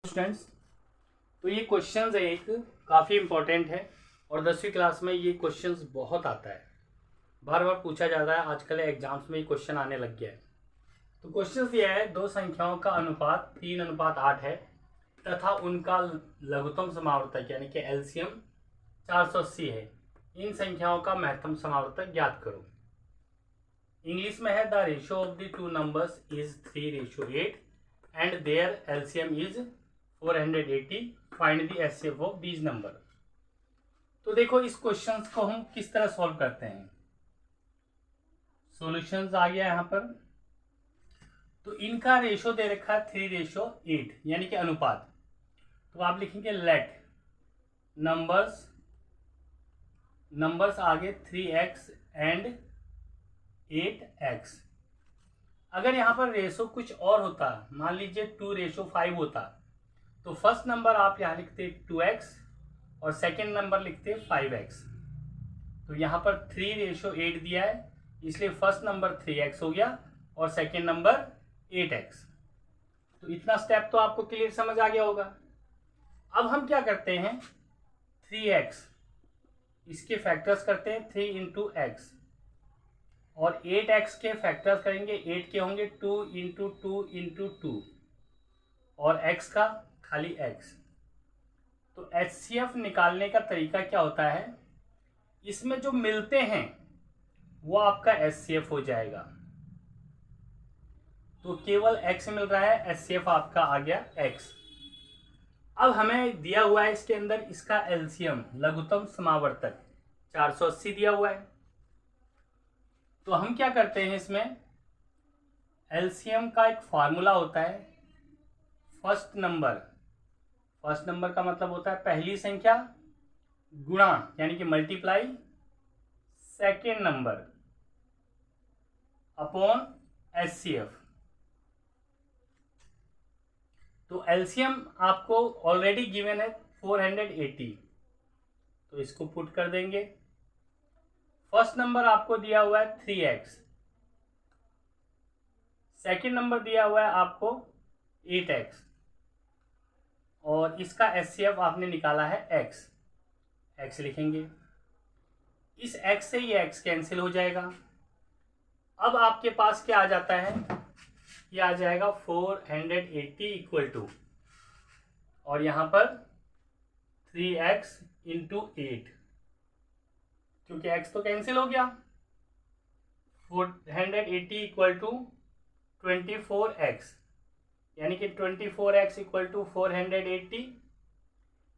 Students, तो ये questions एक काफ़ी इम्पोर्टेंट है और 10वीं क्लास में ये क्वेश्चंस बहुत आता है, बार बार पूछा जाता है। आजकल एग्जाम्स में ये क्वेश्चन आने लग गया है। तो क्वेश्चन ये है, दो संख्याओं का अनुपात 3:8 है तथा उनका लघुत्तम समावर्तक यानी कि एलसीएम 480 है। इन संख्याओं का महत्तम समावर्तक ज्ञात करो। इंग्लिश में है, the ratio of the two numbers is 3:8 and their LCM is 480, find the HCF of these number. तो देखो, इस क्वेश्चन को हम किस तरह सॉल्व करते हैं। सॉल्यूशंस आ गया यहाँ पर। तो इनका रेशो दे रखा है 3:8 यानी कि अनुपात। तो आप लिखेंगे लेट नंबर्स आगे 3x एंड 8x। अगर यहाँ पर रेशो कुछ और होता, मान लीजिए 2:5 होता, तो फर्स्ट नंबर आप यहाँ लिखते 2x और सेकेंड नंबर लिखते 5x। तो यहाँ पर 3:8 दिया है, इसलिए फर्स्ट नंबर 3x हो गया और सेकेंड नंबर 8x। तो इतना स्टेप तो आपको क्लियर समझ आ गया होगा। अब हम क्या करते हैं, 3x इसके फैक्टर्स करते हैं 3 × x और 8x के फैक्टर्स करेंगे, 8 के होंगे 2 × 2 × 2 और x का खाली x। तो एचसीएफ निकालने का तरीका क्या होता है, इसमें जो मिलते हैं वो आपका एचसीएफ हो जाएगा। तो केवल x मिल रहा है, एचसीएफ आपका आ गया x। अब हमें दिया हुआ है इसके अंदर इसका एलसीएम लघुत्तम समावर्तक 480 दिया हुआ है। तो हम क्या करते हैं, इसमें एलसीएम का एक फार्मूला होता है, फर्स्ट नंबर का मतलब होता है पहली संख्या गुणा यानी कि multiply second number upon HCF. तो एलसीएम आपको ऑलरेडी गिवन है 480, तो इसको पुट कर देंगे। फर्स्ट नंबर आपको दिया हुआ है 3x, सेकेंड नंबर दिया हुआ है आपको 8x और इसका एचसीएफ आपने निकाला है x लिखेंगे। इस x से ये x कैंसिल हो जाएगा। अब आपके पास क्या आ जाता है, ये आ जाएगा 480 इक्वल टू, और यहाँ पर 3x × 8, क्योंकि x तो कैंसिल हो गया। 480 इक्वल टू 24x यानी कि 24x इक्वल टू 480।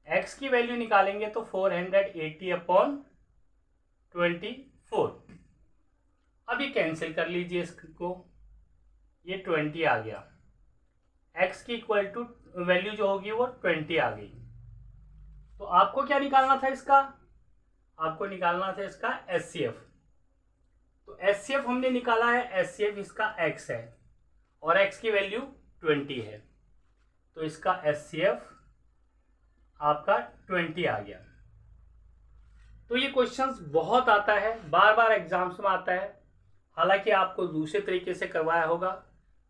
x की वैल्यू निकालेंगे तो 480 अपॉन 24। अब ये कैंसिल कर लीजिए इसको, ये 20 आ गया। x की इक्वल टू वैल्यू जो होगी वो 20 आ गई। तो आपको क्या निकालना था, इसका आपको निकालना था इसका एचसीएफ। तो एचसीएफ हमने निकाला है, एचसीएफ इसका x है और x की वैल्यू 20 है, तो इसका एचसीएफ आपका 20 आ गया। तो ये क्वेश्चंस बहुत आता है, बार बार एग्जाम्स में आता है। हालांकि आपको दूसरे तरीके से करवाया होगा,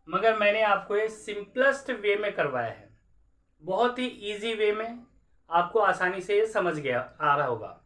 मगर मैंने आपको ये सिंपलेस्ट वे में करवाया है, बहुत ही इजी वे में, आपको आसानी से ये समझ गया आ रहा होगा।